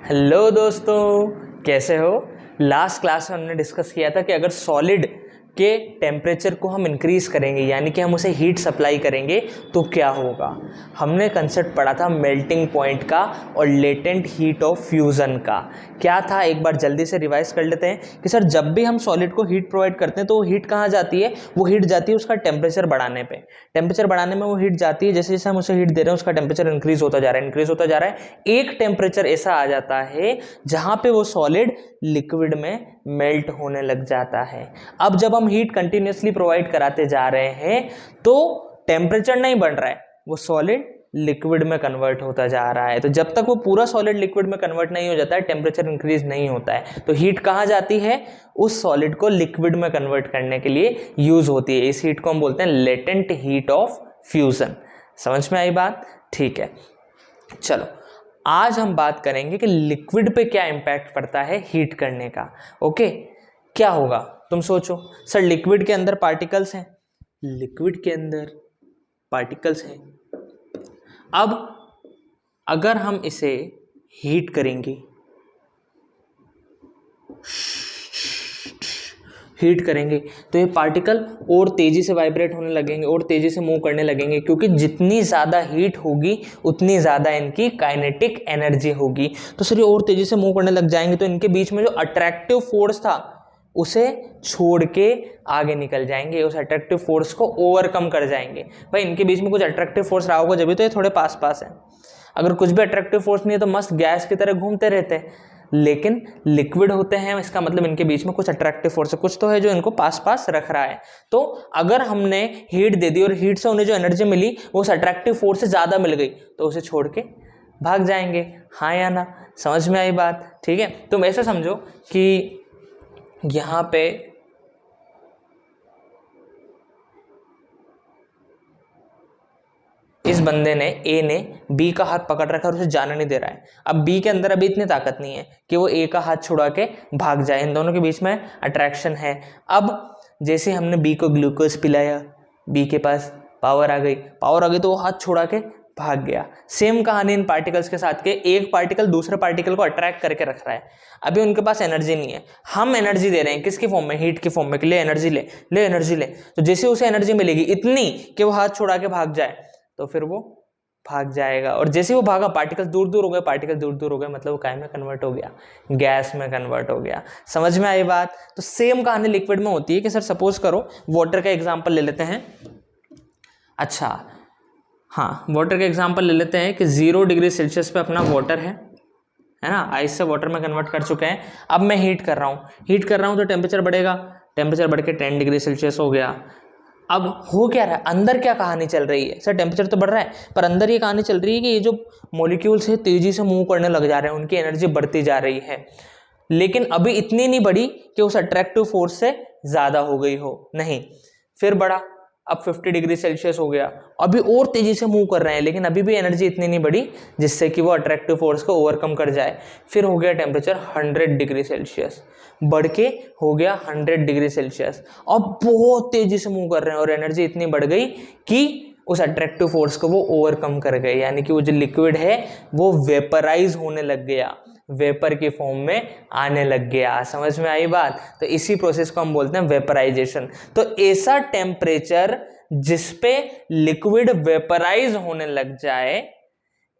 Hello दोस्तों, कैसे हो। लास्ट क्लास में हमने डिस्कस किया था कि अगर सॉलिड के टेम्परेचर को हम इंक्रीज करेंगे यानी कि हम उसे हीट सप्लाई करेंगे तो क्या होगा। हमने कंसेप्ट पढ़ा था मेल्टिंग पॉइंट का और लेटेंट हीट ऑफ फ्यूज़न का। क्या था, एक बार जल्दी से रिवाइज कर लेते हैं कि सर जब भी हम सॉलिड को हीट प्रोवाइड करते हैं तो वो हीट कहाँ जाती है, वो हीट जाती है उसका टेम्परेचर बढ़ाने पे। टेम्परेचर बढ़ाने में वो हीट जाती है, जैसे जैसे हम उसे हीट दे रहे हैं उसका टेम्परेचर इंक्रीज होता जा रहा है, इंक्रीज होता जा रहा है। एक टेम्परेचर ऐसा आ जाता है जहां पे वो सॉलिड लिक्विड में मेल्ट होने लग जाता है। अब जब हम हीट कंटिन्यूसली प्रोवाइड कराते जा रहे हैं तो टेम्परेचर नहीं बढ़ रहा है, वो सॉलिड लिक्विड में कन्वर्ट होता जा रहा है। तो जब तक वो पूरा सॉलिड लिक्विड में कन्वर्ट नहीं हो जाता है, टेम्परेचर इंक्रीज नहीं होता है। तो हीट कहाँ जाती है, उस सॉलिड को लिक्विड में कन्वर्ट करने के लिए यूज होती है। इस हीट को हम बोलते हैं लेटेंट हीट ऑफ फ्यूजन। समझ में आई बात? ठीक है, चलो आज हम बात करेंगे कि लिक्विड पे क्या इंपैक्ट पड़ता है हीट करने का। ओके, क्या होगा तुम सोचो। सर लिक्विड के अंदर पार्टिकल्स हैं, लिक्विड के अंदर पार्टिकल्स हैं। अब अगर हम इसे हीट करेंगे, हीट करेंगे तो ये पार्टिकल और तेजी से वाइब्रेट होने लगेंगे और तेजी से मूव करने लगेंगे, क्योंकि जितनी ज़्यादा हीट होगी उतनी ज़्यादा इनकी काइनेटिक एनर्जी होगी। तो सर ये और तेजी से मूव करने लग जाएंगे तो इनके बीच में जो अट्रैक्टिव फोर्स था उसे छोड़ के आगे निकल जाएंगे, उस अट्रैक्टिव फोर्स को ओवरकम कर जाएंगे। भाई इनके बीच में कुछ अट्रैक्टिव फोर्स रहा होगा, जब भी तो ये थोड़े पास पास है। अगर कुछ भी अट्रैक्टिव फोर्स नहीं है तो मस्त गैस की तरह घूमते रहते हैं, लेकिन लिक्विड होते हैं, इसका मतलब इनके बीच में कुछ अट्रैक्टिव फोर्स है, कुछ तो है जो इनको पास पास रख रहा है। तो अगर हमने हीट दे दी और हीट से उन्हें जो एनर्जी मिली वो उस अट्रैक्टिव फोर्स से ज़्यादा मिल गई तो उसे छोड़ के भाग जाएंगे। हाँ या ना? समझ में आई बात? ठीक है, तुम ऐसा समझो कि यहाँ पे इस बंदे ने, ए ने बी का हाथ पकड़ रखा और उसे जाने नहीं दे रहा है। अब बी के अंदर अभी इतनी ताकत नहीं है कि वो ए का हाथ छुड़ा के भाग जाए, इन दोनों के बीच में अट्रैक्शन है। अब जैसे हमने बी को ग्लूकोज पिलाया, बी के पास पावर आ गई, पावर आ गई तो वो हाथ छुड़ा के भाग गया। सेम कहानी इन पार्टिकल्स के साथ के, एक पार्टिकल दूसरे पार्टिकल को अट्रैक्ट करके रख रहा है। अभी उनके पास एनर्जी नहीं है, हम एनर्जी दे रहे हैं किसकी फॉर्म में, हीट की फॉर्म में, ले एनर्जी ले, ले एनर्जी ले। तो जैसे उसे एनर्जी मिलेगी इतनी कि वो हाथ छुड़ा के भाग जाए तो फिर वो भाग जाएगा। और जैसे वो भागा पार्टिकल्स दूर दूर हो गए, पार्टिकल दूर दूर हो गए, मतलब वो काय में कन्वर्ट हो गया, गैस में कन्वर्ट हो गया। समझ में आई बात? तो सेम कहानी लिक्विड में होती है कि सर सपोज करो वाटर का एग्जांपल ले लेते हैं। अच्छा हाँ, वाटर का एग्जांपल ले लेते हैं कि 0 डिग्री सेल्सियस पे अपना वाटर है ना, आइस से वाटर में कन्वर्ट कर चुके हैं। अब मैं हीट कर रहा हूँ, हीट कर रहा हूँ तो टेम्परेचर बढ़ेगा, टेम्परेचर बढ़ के 10 डिग्री सेल्सियस हो गया। अब हो क्या रहा है, अंदर क्या कहानी चल रही है, सर टेम्परेचर तो बढ़ रहा है पर अंदर ये कहानी चल रही है कि ये जो मॉलिक्यूल्स है तेजी से मूव करने लग जा रहे हैं, उनकी एनर्जी बढ़ती जा रही है, लेकिन अभी इतनी नहीं बढ़ी कि उस अट्रैक्टिव फोर्स से ज्यादा हो गई हो, नहीं। फिर बढ़ा, अब 50 डिग्री सेल्सियस हो गया, अभी और तेजी से मूव कर रहे हैं, लेकिन अभी भी एनर्जी इतनी नहीं बढ़ी जिससे कि वो अट्रैक्टिव फोर्स को ओवरकम कर जाए। फिर हो गया टेम्परेचर 100 डिग्री सेल्सियस, बढ़ के हो गया 100 डिग्री सेल्सियस। अब बहुत तेजी से मूव कर रहे हैं और एनर्जी इतनी बढ़ गई कि उस अट्रैक्टिव फोर्स को वो ओवरकम कर गए, यानी कि वो जो लिक्विड है वो वेपराइज होने लग गया, वेपर की फॉर्म में आने लग गया। समझ में आई बात? तो इसी प्रोसेस को हम बोलते हैं वेपराइजेशन। तो ऐसा टेम्परेचर जिसपे लिक्विड वेपराइज होने लग जाए,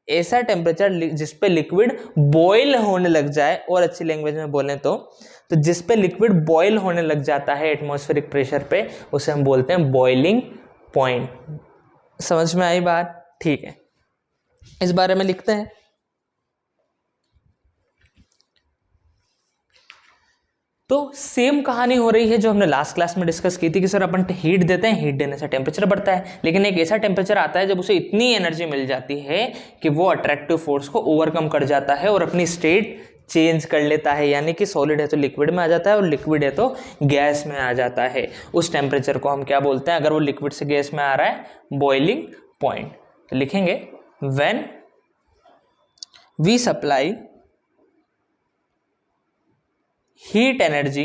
ऐसा टेम्परेचर जिसपे लिक्विड बॉयल होने लग जाए, और अच्छी लैंग्वेज में बोलें तो जिसपे लिक्विड बॉयल होने लग जाता है एटमॉस्फेरिक प्रेशर पे, उसे हम बोलते हैं बॉइलिंग पॉइंट। समझ में आई बात? ठीक है, इस बारे में लिखते हैं। तो सेम कहानी हो रही है जो हमने लास्ट क्लास में डिस्कस की थी कि सर अपन हीट देते हैं, हीट देने से टेम्परेचर बढ़ता है, लेकिन एक ऐसा टेम्परेचर आता है जब उसे इतनी एनर्जी मिल जाती है कि वो अट्रैक्टिव फोर्स को ओवरकम कर जाता है और अपनी स्टेट चेंज कर लेता है, यानी कि सॉलिड है तो लिक्विड में आ जाता है और लिक्विड है तो गैस में आ जाता है। उस टेम्परेचर को हम क्या बोलते हैं, अगर वो लिक्विड से गैस में आ रहा है, बॉइलिंग पॉइंट। तो लिखेंगे when we supply heat energy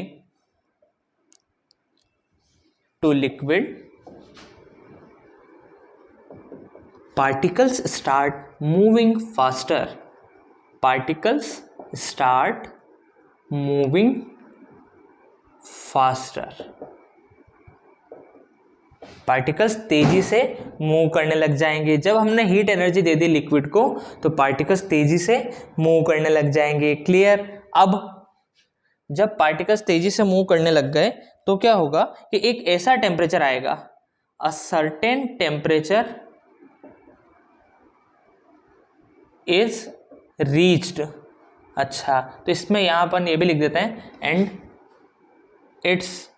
to liquid, particles start moving faster, particles start moving faster. Particles तेजी से मूव करने लग जाएंगे। जब हमने हीट एनर्जी दे दी लिक्विड को तो पार्टिकल्स तेजी से मूव करने लग जाएंगे। क्लियर। अब जब पार्टिकल्स तेजी से मूव करने लग गए तो क्या होगा कि एक ऐसा टेम्परेचर आएगा, a certain temperature is reached. अच्छा, तो इसमें यहां अपन ये भी लिख देते हैं, and its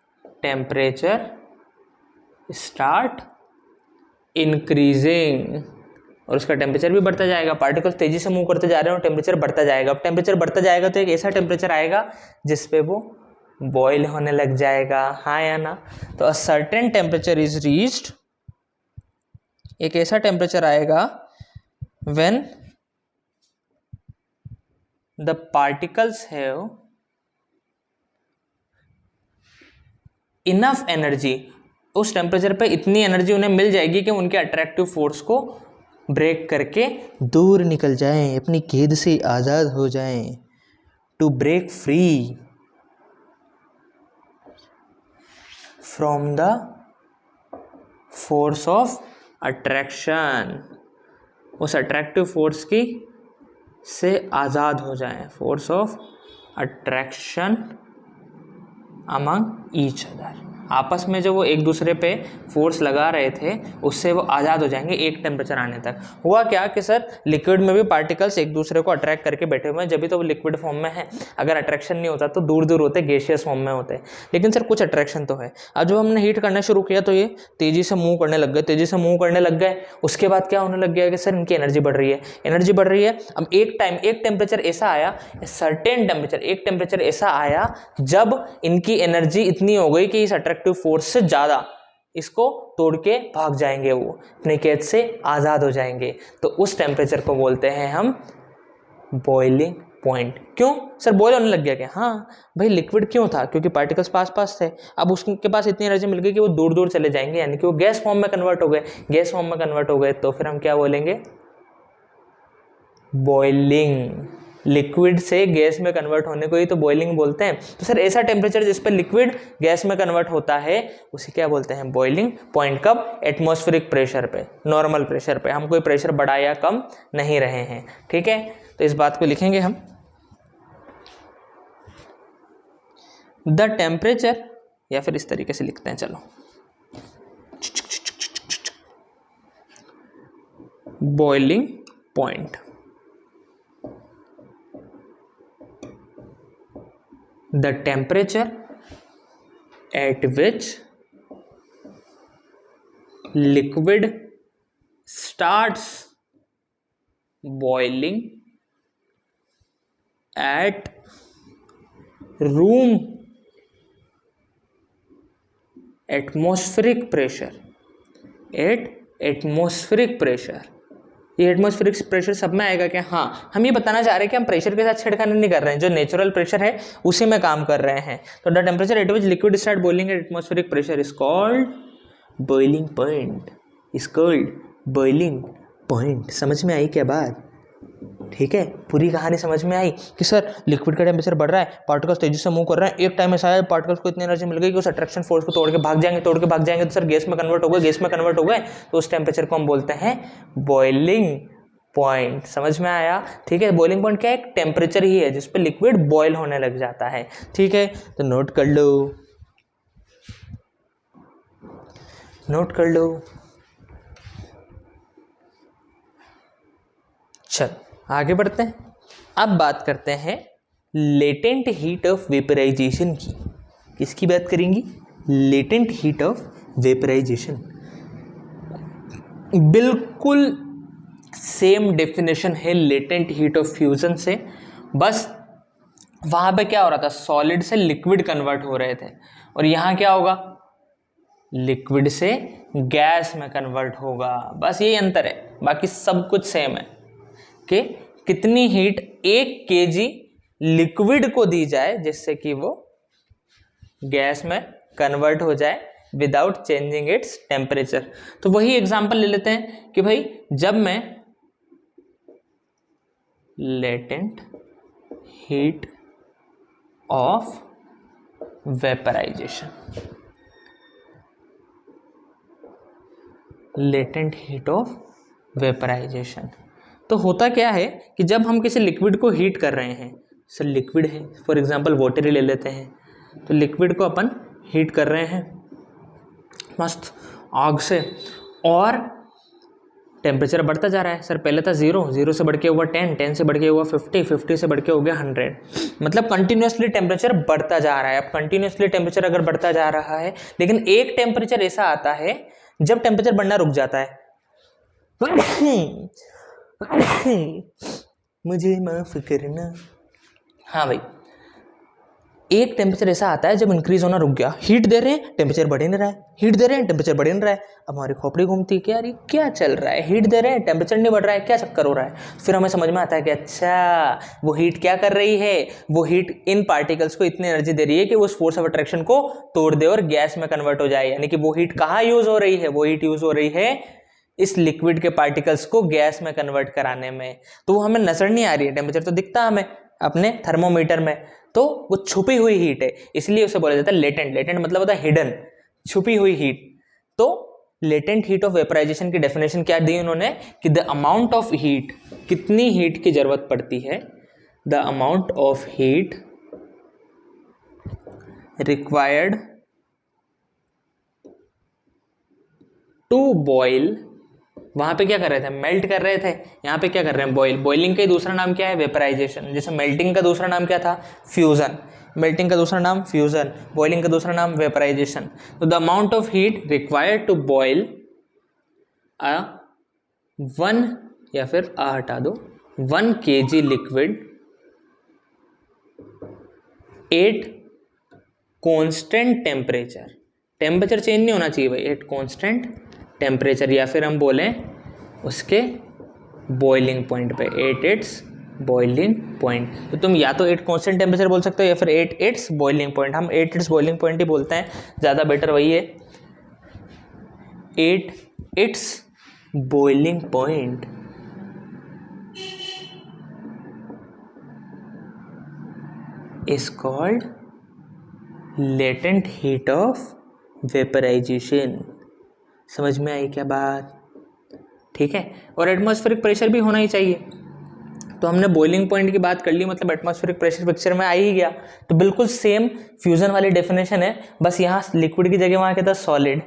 temperature start increasing. और उसका टेम्परेचर भी बढ़ता जाएगा। पार्टिकल्स तेजी से मूव करते जा रहे हैं और टेम्परेचर बढ़ता जाएगा। अब टेम्परेचर बढ़ता जाएगा तो एक ऐसा टेम्परेचर आएगा जिसपे वो बॉयल होने लग जाएगा, हाँ या ना। तो a certain temperature is reached, एक ऐसा टेम्परेचर आएगा when the particles have enough energy. उस टेम्परेचर पे इतनी एनर्जी उन्हें मिल जाएगी कि उनके अट्रैक्टिव फोर्स को ब्रेक करके दूर निकल जाएं, अपनी कैद से आज़ाद हो जाएं, to break free from the force of attraction. उस अट्रैक्टिव फोर्स की से आज़ाद हो जाएं, force of attraction among each other. आपस में जो वो एक दूसरे पे फोर्स लगा रहे थे उससे वो आज़ाद हो जाएंगे एक टेम्परेचर आने तक। हुआ क्या कि सर लिक्विड में भी पार्टिकल्स एक दूसरे को अट्रैक्ट करके बैठे हुए हैं, जब भी तो वो लिक्विड फॉर्म में है। अगर अट्रैक्शन नहीं होता तो दूर दूर होते, गैसियस फॉर्म में होते। लेकिन सर कुछ अट्रैक्शन तो है। अब जब हमने हीट करना शुरू किया तो ये तेज़ी से मूव करने लग गए, तेज़ी से मूव करने लग गए। उसके बाद क्या होने लग गया कि सर इनकी एनर्जी बढ़ रही है, एनर्जी बढ़ रही है। अब एक टेम्परेचर ऐसा आया, सर्टेन टेम्परेचर, एक टेम्परेचर ऐसा आया जब इनकी एनर्जी इतनी हो गई कि इस अट्रैक्टिव फोर्स से ज़्यादा इसको तोड़ के भाग जाएंगे, वो अपने कैद से आज़ाद हो जाएंगे। तो उस टेम्परेचर को बोलते हैं हम बॉइलिंग पॉइंट। क्यों सर बॉयल होने लग गया क्या? हाँ भाई, लिक्विड क्यों था? क्योंकि पार्टिकल्स पास पास थे। अब उसके पास इतनी एनर्जी मिल गई कि वो दूर दूर चले जाएंगे, यानी कि वो गैस फॉर्म में कन्वर्ट हो गए। गैस फॉर्म में कन्वर्ट हो गए तो फिर हम क्या बोलेंगे? बॉइलिंग। लिक्विड से गैस में कन्वर्ट होने को ही तो बॉइलिंग बोलते हैं। तो सर ऐसा टेम्परेचर जिस पर लिक्विड गैस में कन्वर्ट होता है उसे क्या बोलते हैं? Boiling point. कब? एटमॉस्फेरिक प्रेशर पे, नॉर्मल प्रेशर पे। हम कोई प्रेशर बढ़ा या कम नहीं रहे हैं, ठीक है। तो इस बात को लिखेंगे हम, द टेम्परेचर, या फिर इस तरीके से लिखते हैं, चलो, boiling point, the temperature at which liquid starts boiling at room atmospheric pressure, at atmospheric pressure। ये एटमॉस्फेरिक प्रेशर सब में आएगा क्या? हाँ, हम ये बताना चाह रहे हैं कि हम प्रेशर के साथ छेड़खानी नहीं कर रहे हैं, जो नेचुरल प्रेशर है उसी में काम कर रहे हैं। तो the temperature at which liquid start boiling at atmospheric pressure is called boiling point, is called boiling point. समझ में आई क्या बात? ठीक है, पूरी कहानी समझ में आई कि सर लिक्विड का टेम्परेचर बढ़ रहा है, पार्टिकल्स तेजी से मूव कर रहे हैं, एक टाइम ऐसा है पार्टिकल्स को इतनी एनर्जी मिल गई कि उस अट्रैक्शन फोर्स को तोड़ के भाग जाएंगे, तोड़ के भाग जाएंगे तो सर गैस में कन्वर्ट हो गए, गैस में कन्वर्ट हो गए तो उस टेम्परेचर को हम बोलते हैं बॉइलिंग पॉइंट। समझ में आया? ठीक है, बॉइलिंग पॉइंट क्या है? एक टेम्परेचर ही है जिस पे लिक्विड बॉयल होने लग जाता है, ठीक है। तो नोट कर लो, नोट कर लो। चल आगे बढ़ते हैं। अब बात करते हैं लेटेंट हीट ऑफ वेपराइजेशन की। किसकी बात करेंगी? Latent heat of vaporization. बिल्कुल सेम डेफिनेशन है लेटेंट हीट ऑफ फ्यूजन से, बस वहां पे क्या हो रहा था? सॉलिड से लिक्विड कन्वर्ट हो रहे थे, और यहां क्या होगा? लिक्विड से गैस में कन्वर्ट होगा। बस यही अंतर है, बाकी सब कुछ सेम है कि कितनी हीट 1 kg लिक्विड को दी जाए जिससे कि वो गैस में कन्वर्ट हो जाए विदाउट चेंजिंग इट्स टेम्परेचर। तो वही एग्जांपल ले लेते हैं कि भाई जब मैं latent heat of vaporization, latent heat of vaporization. तो होता क्या है कि जब हम किसी लिक्विड को हीट कर रहे हैं, सर लिक्विड है, फॉर एग्जांपल वाटर ही ले लेते हैं, तो लिक्विड को अपन हीट कर रहे हैं मस्त आग से, और टेम्परेचर बढ़ता जा रहा है। सर पहले था 0 से बढ़ के हुआ 10 से बढ़ के हुआ 50 से बढ़ के हो गया 100, मतलब कंटिन्यूसली टेम्परेचर बढ़ता जा रहा है। अब कंटिन्यूसली टेम्परेचर अगर बढ़ता जा रहा है, लेकिन एक टेम्परेचर ऐसा आता है जब टेम्परेचर बढ़ना रुक जाता है। मुझे माफ करना। हाँ भाई, एक टेम्परेचर ऐसा आता है जब इंक्रीज होना रुक गया, हीट दे रहे हैं टेम्परेचर बढ़ ही नहीं रहा है, हीट दे रहे हैं टेम्परेचर बढ़ ही नहीं रहा है। अब हमारी खोपड़ी घूमती है कि यार ये क्या चल रहा है, हीट दे रहे हैं टेम्परेचर नहीं बढ़ रहा है, क्या चक्कर हो रहा है। फिर हमें समझ में आता है कि अच्छा वो हीट क्या कर रही है, वो हीट इन पार्टिकल्स को इतनी एनर्जी दे रही है कि वो उस फोर्स ऑफ अट्रैक्शन को तोड़ दे और गैस में कन्वर्ट हो जाए। यानी कि वो हीट कहाँ यूज हो रही है, वो हीट यूज हो रही है इस लिक्विड के पार्टिकल्स को गैस में कन्वर्ट कराने में। तो वो हमें नजर नहीं आ रही है, टेम्परेचर तो दिखता हमें अपने थर्मोमीटर में, तो वो छुपी हुई हीट है, इसलिए उसे बोला जाता है लेटेंट। लेटेंट मतलब होता है हिडन, छुपी हुई हीट। तो लेटेंट हीट ऑफ वेपराइजेशन की डेफिनेशन क्या दी उन्होंने कि द अमाउंट ऑफ हीट, कितनी हीट की जरूरत पड़ती है, the amount of heat required to boil. वहां पे क्या कर रहे थे, मेल्ट कर रहे थे, यहाँ पे क्या कर रहे हैं, बॉयल। बॉइलिंग का दूसरा नाम क्या है, वेपराइजेशन। जैसे मेल्टिंग का दूसरा नाम क्या था, फ्यूजन। मेल्टिंग का दूसरा नाम फ्यूजन, बॉइलिंग का दूसरा नाम वेपराइजेशन। तो the amount of heat required to boil a 1, या फिर हटा दो, 1 kg liquid at constant temperature. Temperature change नहीं होना चाहिए भाई, एट कॉन्स्टेंट टेम्परेचर, या फिर हम बोलें उसके बॉइलिंग पॉइंट पे, एट इट्स बॉइलिंग पॉइंट। तो तुम या तो एट कॉन्स्टेंट टेम्परेचर बोल सकते हो या फिर एट इट्स बॉइलिंग पॉइंट। हम एट इट्स बॉइलिंग पॉइंट ही बोलते हैं, ज़्यादा बेटर वही है। At its boiling point is called latent heat of vaporization. समझ में आई क्या बात, ठीक है। और एटमॉस्फेरिक प्रेशर भी होना ही चाहिए। तो हमने बॉइलिंग पॉइंट की बात कर ली, मतलब एटमॉस्फेरिक प्रेशर पिक्चर में आ ही गया। तो बिल्कुल सेम फ्यूजन वाली डेफिनेशन है, बस यहाँ लिक्विड की जगह वहाँ क्या था, सॉलिड,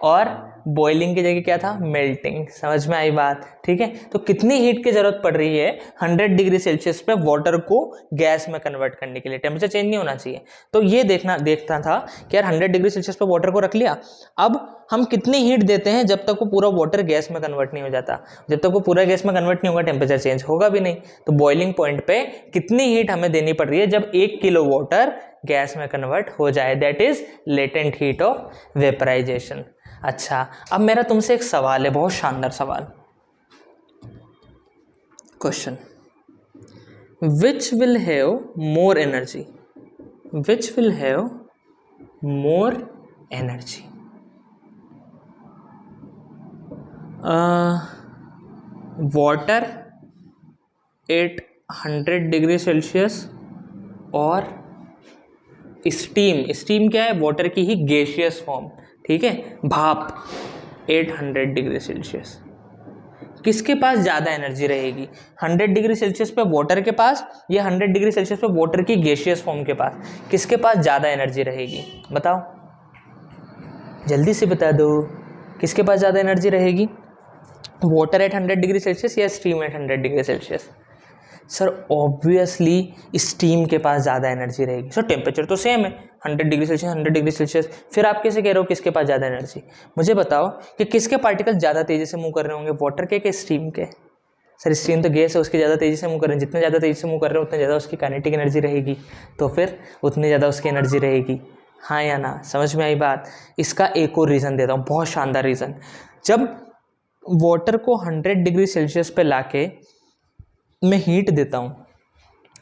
और बॉइलिंग की जगह क्या था, मेल्टिंग। समझ में आई बात, ठीक है। तो कितनी हीट की जरूरत पड़ रही है 100 डिग्री सेल्सियस पे वाटर को गैस में कन्वर्ट करने के लिए, टेम्परेचर चेंज नहीं होना चाहिए। तो ये देखता था कि यार 100 डिग्री सेल्सियस पे वाटर को रख लिया, अब हम कितनी हीट देते हैं जब तक वो पूरा वाटर गैस में कन्वर्ट नहीं हो जाता। जब तक वो पूरा गैस में कन्वर्ट नहीं होगा टेम्परेचर चेंज होगा भी नहीं। तो बॉइलिंग पॉइंट पे कितनी हीट हमें देनी पड़ रही है जब 1 किलो वाटर गैस में कन्वर्ट हो जाए, that is latent heat of vaporization. अच्छा, अब मेरा तुमसे एक सवाल है, बहुत शानदार सवाल। Question, which will have more energy, which will have more energy, water at 100 degree Celsius और स्टीम। स्टीम क्या है, वाटर की ही गैसियस फॉर्म, ठीक है, भाप 800 डिग्री सेल्सियस। किसके पास ज़्यादा एनर्जी रहेगी, 100 डिग्री सेल्सियस पे वाटर के पास या 100 डिग्री सेल्सियस पे वाटर की गैसियस फॉर्म के पास, किसके पास ज़्यादा एनर्जी रहेगी, बताओ जल्दी से बता दो, किसके पास ज़्यादा एनर्जी रहेगी, वाटर एट 100 डिग्री सेल्सियस या steam at 100 degree Celsius. Sir obviously steam के पास ज़्यादा एनर्जी रहेगी। सर टेम्परेचर तो सेम है, 100 डिग्री सेल्सियस 100 डिग्री सेल्सियस, फिर आप कैसे कह रहे हो किसके पास ज़्यादा एनर्जी। मुझे बताओ कि किसके पार्टिकल ज़्यादा तेज़ी से मूव कर रहे होंगे, वाटर के स्टीम के। सर स्टीम तो गैस है, उसकी ज़्यादा तेज़ी से मूव कर रहे हैं, जितने ज़्यादा तेज़ी से मूव कर रहे हैं उतने ज़्यादा उसकी काइनेटिक एनर्जी रहेगी, तो फिर उतनी ज़्यादा उसकी एनर्जी रहेगी, हाँ या ना। समझ में आई बात। इसका एक और रीज़न देता हूँ, बहुत शानदार रीज़न। जब वाटर को 100 डिग्री सेल्सियस पे लाके मैं हीट देता हूँ,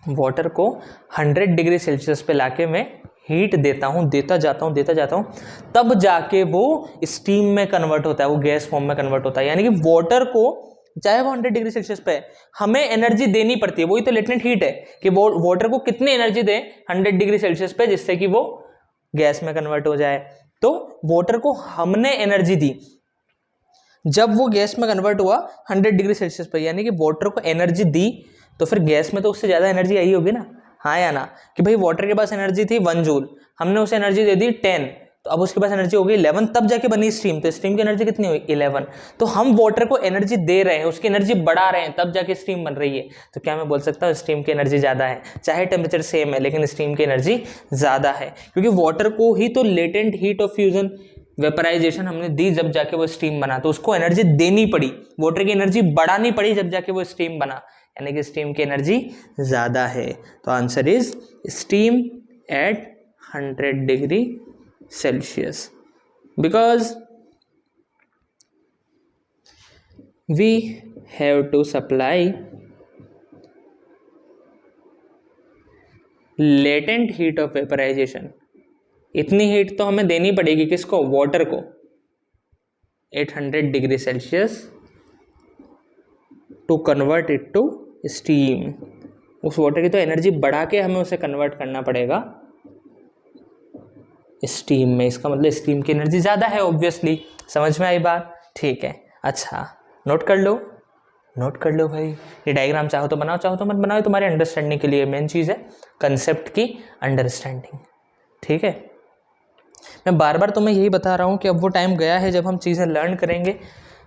वाटर को 100 डिग्री सेल्सियस पे लाके मैं हीट देता हूँ, देता जाता हूँ, तब जाके वो स्टीम में कन्वर्ट होता है, वो गैस फॉर्म में कन्वर्ट होता है। यानी कि वाटर को चाहे वो 100 डिग्री सेल्सियस पे है, हमें एनर्जी देनी पड़ती है। वही तो लेटेंट हीट है कि वो वाटर को कितनी एनर्जी दे 100 डिग्री सेल्सियस पे जिससे कि वो गैस में कन्वर्ट हो जाए। तो वाटर को हमने एनर्जी दी जब वो गैस में कन्वर्ट हुआ 100 डिग्री सेल्सियस पर, यानी कि वाटर को एनर्जी दी तो फिर गैस में तो उससे ज़्यादा एनर्जी आई होगी ना, हाँ या ना। कि भाई वाटर के पास एनर्जी थी 1 जूल, हमने उसे एनर्जी दे दी 10, तो अब उसके पास एनर्जी हो गई 11, तब जाके बनी स्टीम। तो स्टीम की एनर्जी कितनी हुई 11। तो हम वाटर को एनर्जी दे रहे हैं, उसकी एनर्जी बढ़ा रहे हैं, तब जाके स्टीम बन रही है। तो क्या मैं बोल सकता हूँ स्टीम की एनर्जी ज़्यादा है? चाहे टेम्परेचर सेम है लेकिन स्टीम की एनर्जी ज़्यादा है, क्योंकि वाटर को ही तो latent heat of fusion vaporization हमने दी जब जाके वो स्टीम बना, तो उसको एनर्जी देनी पड़ी, वाटर की एनर्जी बढ़ानी पड़ी जब जाके वो स्टीम बना, यानी कि स्टीम की एनर्जी ज़्यादा है। तो answer is steam at 100 degree Celsius, because we have to supply latent heat of vaporization. इतनी हीट तो हमें देनी पड़ेगी किसको? वाटर को, 800 degree Celsius to convert it to steam. उस वाटर की तो एनर्जी बढ़ा के हमें उसे कन्वर्ट करना पड़ेगा स्टीम में। इसका मतलब स्टीम की एनर्जी ज़्यादा है ऑब्वियसली। समझ में आई बात? ठीक है, अच्छा नोट कर लो, नोट कर लो भाई। ये डायग्राम चाहो तो बनाओ, चाहो तो मत बनाओ, तुम्हारे अंडरस्टैंडिंग के लिए मेन चीज़ है कंसेप्ट की अंडरस्टैंडिंग। ठीक है, मैं बार बार तुम्हें यही बता रहा हूँ कि अब वो टाइम गया है जब हम चीज़ें लर्न करेंगे,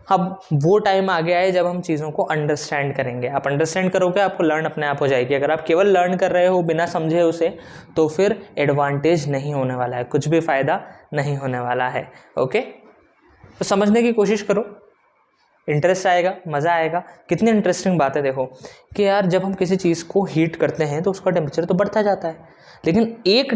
अब वो टाइम आ गया है जब हम चीज़ों को अंडरस्टैंड करेंगे। आप अंडरस्टैंड करोगे आपको लर्न अपने आप हो जाएगी। अगर आप केवल लर्न कर रहे हो बिना समझे उसे, तो फिर एडवांटेज नहीं होने वाला है, कुछ भी फ़ायदा नहीं होने वाला है। ओके, तो समझने की कोशिश करो, इंटरेस्ट आएगा, मज़ा आएगा। कितनी इंटरेस्टिंग बात है देखो कि यार जब हम किसी चीज़ को हीट करते हैं तो उसका टेम्परेचर तो बढ़ता जाता है, लेकिन एक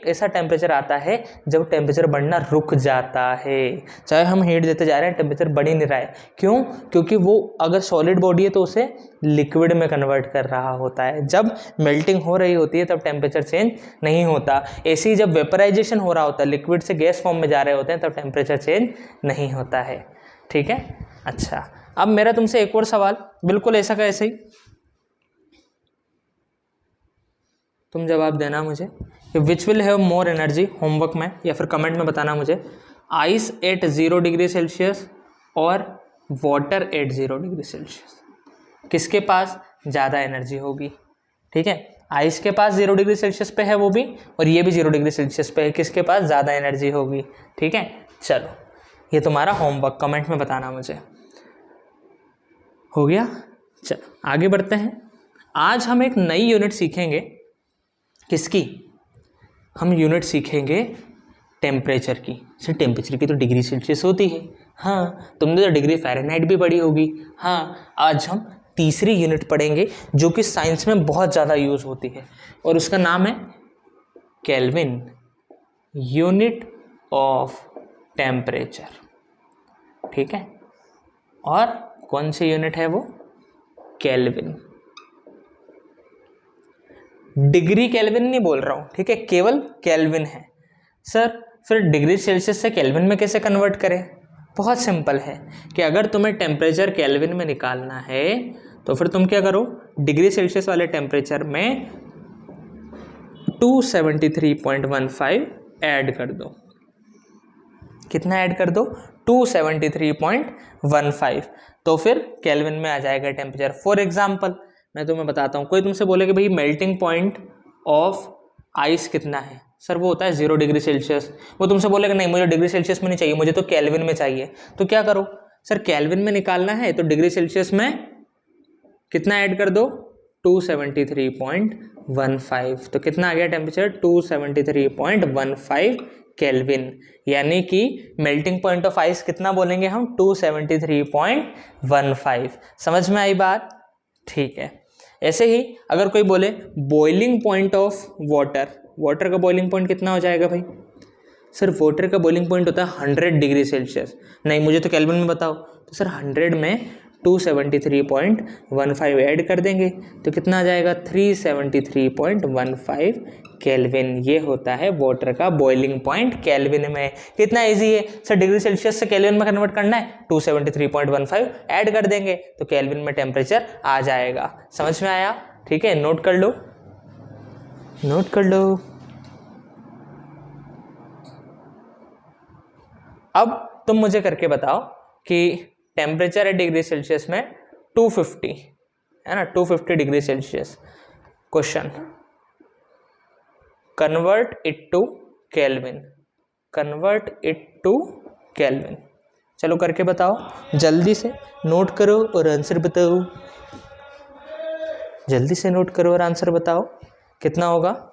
ऐसा टेम्परेचर आता है जब टेम्परेचर बढ़ना रुक जाता है। चाहे हम हीट देते जा रहे हैं, टेम्परेचर बढ़ ही नहीं रहा है। क्यों? क्योंकि वो अगर सॉलिड बॉडी है तो उसे लिक्विड में कन्वर्ट कर रहा होता है। जब मेल्टिंग हो रही होती है तब टेम्परेचर चेंज नहीं होता। ऐसे ही जब वेपराइजेशन हो रहा होता है, लिक्विड से गैस फॉर्म में जा रहे होते हैं, तब टेम्परेचर चेंज नहीं होता है। ठीक है, अच्छा अब मेरा तुमसे एक और सवाल, बिल्कुल ऐसा का ऐसे ही तुम जवाब देना मुझे कि which will have more energy, homework में या फिर कमेंट में बताना मुझे, आइस एट 0 डिग्री सेल्सियस और वाटर एट 0 डिग्री सेल्सियस, किसके पास ज़्यादा एनर्जी होगी? ठीक है, आइस के पास 0 डिग्री सेल्सियस पे है वो भी, और ये भी 0 डिग्री सेल्सियस पे है, किसके पास ज़्यादा एनर्जी होगी? ठीक है, चलो ये तुम्हारा होमवर्क, कमेंट में बताना मुझे। हो गया? चलो आगे बढ़ते हैं। आज हम एक नई यूनिट सीखेंगे। किसकी? हम यूनिट सीखेंगे टेम्परेचर की। सर टेम्परेचर की तो डिग्री सेल्सियस होती है। हाँ, तुमने तो डिग्री फ़ारेनहाइट भी पढ़ी होगी। हाँ, आज हम तीसरी यूनिट पढ़ेंगे जो कि साइंस में बहुत ज़्यादा यूज़ होती है, और उसका नाम है केल्विन, यूनिट ऑफ टेम्परेचर। ठीक है, और कौन सी यूनिट है वो? केल्विन। डिग्री केल्विन नहीं बोल रहा हूँ, ठीक है, केवल केल्विन है। सर फिर डिग्री सेल्सियस से केल्विन में कैसे कन्वर्ट करें? बहुत सिंपल है कि अगर तुम्हें टेम्परेचर केल्विन में निकालना है तो फिर तुम क्या करो, डिग्री सेल्सियस वाले टेम्परेचर में 273.15 ऐड कर दो। कितना ऐड कर दो? 273.15, तो फिर केल्विन में आ जाएगा टेम्परेचर। फॉर एग्जाम्पल मैं तुम्हें बताता हूँ, कोई तुमसे बोले कि भाई मेल्टिंग पॉइंट ऑफ आइस कितना है? सर वो होता है 0 डिग्री सेल्सियस। वो तुमसे बोलेगा नहीं मुझे डिग्री सेल्सियस में नहीं चाहिए, मुझे तो केल्विन में चाहिए। तो क्या करो, सर केल्विन में निकालना है तो डिग्री सेल्सियस में कितना ऐड कर दो? 273.15। तो कितना आ गया टेम्परेचर? 273.15 केल्विन। यानी कि मेल्टिंग पॉइंट ऑफ आइस कितना बोलेंगे हम? 273.15। समझ में आई बात? ठीक है। ऐसे ही अगर कोई बोले boiling point of water, water का बॉइलिंग पॉइंट कितना हो जाएगा भाई? सर वाटर का बॉइलिंग पॉइंट होता है 100 डिग्री सेल्सियस। नहीं मुझे तो केल्विन में बताओ। तो सर 100 में 273.15 ऐड कर देंगे तो कितना आ जाएगा 373.15 केल्विन। ये होता है वाटर का बॉइलिंग पॉइंट केल्विन में। कितना इजी है सर, डिग्री सेल्सियस से केल्विन में कन्वर्ट करना है, 273.15 ऐड कर देंगे तो केल्विन में टेम्परेचर आ जाएगा। समझ में आया? ठीक है, नोट कर लो, नोट कर लो। अब तुम मुझे करके बताओ कि टेम्परेचर है डिग्री सेल्सियस में 250 है ना, 250 degree Celsius. Question, convert it to kelvin, convert it to kelvin. चलो करके बताओ, जल्दी से नोट करो और आंसर बताओ, जल्दी से नोट करो और आंसर बताओ कितना होगा।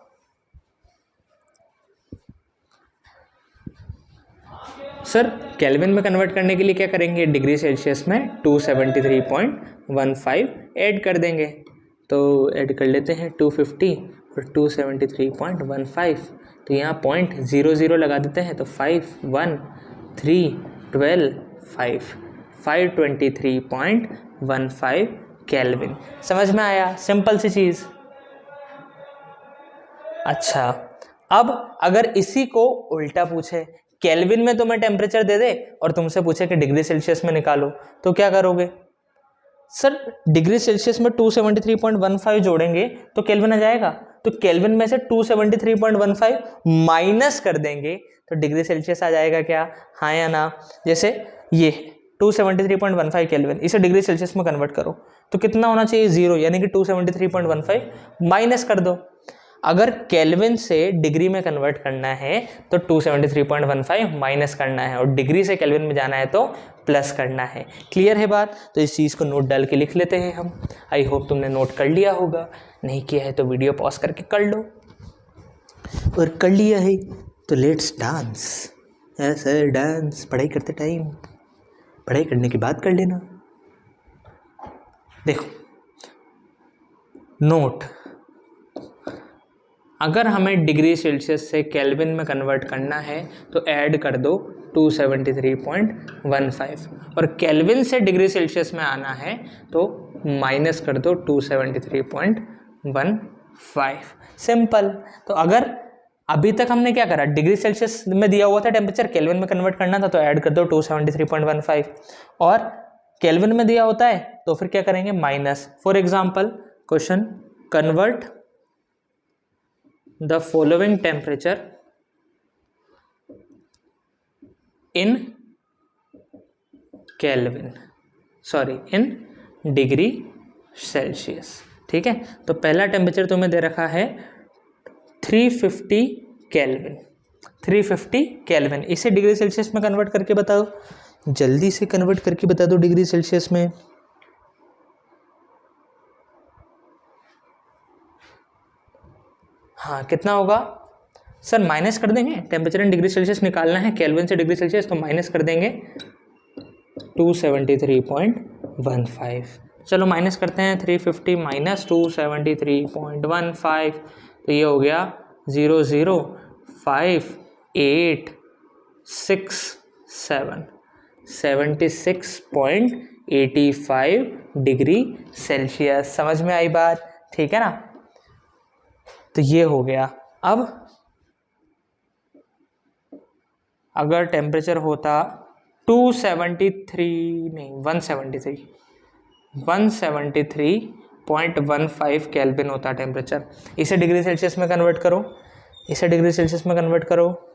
सर केल्विन में कन्वर्ट करने के लिए क्या करेंगे, डिग्री सेल्सियस में 273.15 ऐड कर देंगे। तो ऐड कर लेते हैं 250 और 273.15, तो यहाँ 0.00 लगा देते हैं तो 5 1 3 12 5 523.15 केल्विन। समझ में आया? सिंपल सी चीज़। अच्छा, अब अगर इसी को उल्टा पूछे, केल्विन में तुम्हें टेम्परेचर दे दे और तुमसे पूछे कि डिग्री सेल्सियस में निकालो, तो क्या करोगे? सर डिग्री सेल्सियस में 273.15 जोड़ेंगे तो केल्विन आ जाएगा, तो केल्विन में से 273.15 माइनस कर देंगे तो डिग्री सेल्सियस आ जाएगा क्या? हाँ या ना? जैसे ये 273.15 केल्विन, इसे डिग्री सेल्सियस में कन्वर्ट करो तो कितना होना चाहिए? 0, यानी कि 273.15 माइनस कर दो। अगर केल्विन से डिग्री में कन्वर्ट करना है तो 273.15 माइनस करना है, और डिग्री से केल्विन में जाना है तो प्लस करना है। क्लियर है बात? तो इस चीज़ को नोट डाल के लिख लेते हैं हम। आई होप तुमने नोट कर लिया होगा, नहीं किया है तो वीडियो पॉज करके कर लो, और कर लिया है तो लेट्स डांस। सर डांस पढ़ाई करते टाइम, पढ़ाई करने के बाद कर लेना। देखो नोट, अगर हमें डिग्री सेल्सियस से केल्विन में कन्वर्ट करना है तो ऐड कर दो 273.15, और केल्विन से डिग्री सेल्सियस में आना है तो माइनस कर दो 273.15। सिंपल। तो अगर अभी तक हमने क्या करा, डिग्री सेल्सियस में दिया हुआ था टेम्परेचर, केल्विन में कन्वर्ट करना था तो ऐड कर दो 273.15, और केल्विन में दिया होता है तो फिर क्या करेंगे, minus. For example question, convert the following temperature in Kelvin, sorry in degree Celsius. ठीक है, तो पहला टेम्परेचर तुम्हें दे रखा है 350 केल्विन, 350 केल्विन। इसे डिग्री सेल्सियस में कन्वर्ट करके बताओ, जल्दी से कन्वर्ट करके बता दो डिग्री सेल्सियस में। हाँ कितना होगा सर? माइनस कर देंगे, टेम्परेचर इन डिग्री सेल्सियस निकालना है, केल्विन से डिग्री सेल्सियस, तो माइनस कर देंगे 273.15। चलो माइनस करते हैं, 350 माइनस 273.15, तो ये हो गया 005,867 76.85 डिग्री सेल्सियस। समझ में आई बात? ठीक है ना? तो ये हो गया। अब अगर टेम्परेचर होता 173.15 केल्विन होता टेम्परेचर, इसे डिग्री सेल्सियस में कन्वर्ट करो, इसे डिग्री सेल्सियस में कन्वर्ट करो।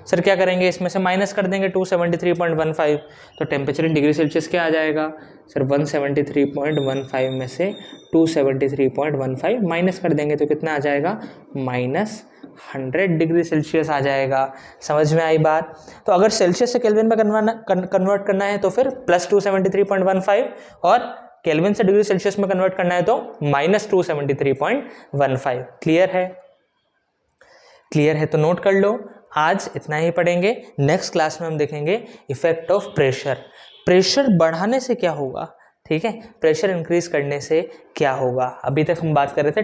सर क्या करेंगे, इसमें से माइनस कर देंगे 273.15, तो टेम्परेचर इन डिग्री सेल्सियस क्या आ जाएगा सर? 173.15 में से 273.15 माइनस कर देंगे तो कितना आ जाएगा? -100 डिग्री सेल्सियस आ जाएगा। समझ में आई बात? तो अगर सेल्सियस से केल्विन में कन्वर्ट करना है तो फिर +273.15, और केल्विन से डिग्री सेल्सियस में कन्वर्ट करना है तो -273.15। क्लियर है? क्लियर है तो नोट कर लो। आज इतना ही पढ़ेंगे, नेक्स्ट क्लास में हम देखेंगे इफेक्ट ऑफ प्रेशर। प्रेशर बढ़ाने से क्या होगा, ठीक है, प्रेशर इंक्रीज करने से क्या होगा। अभी तक हम बात कर रहे थे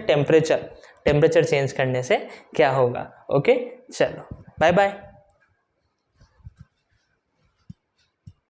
टेम्परेचर चेंज करने से क्या होगा। ओके चलो बाय बाय।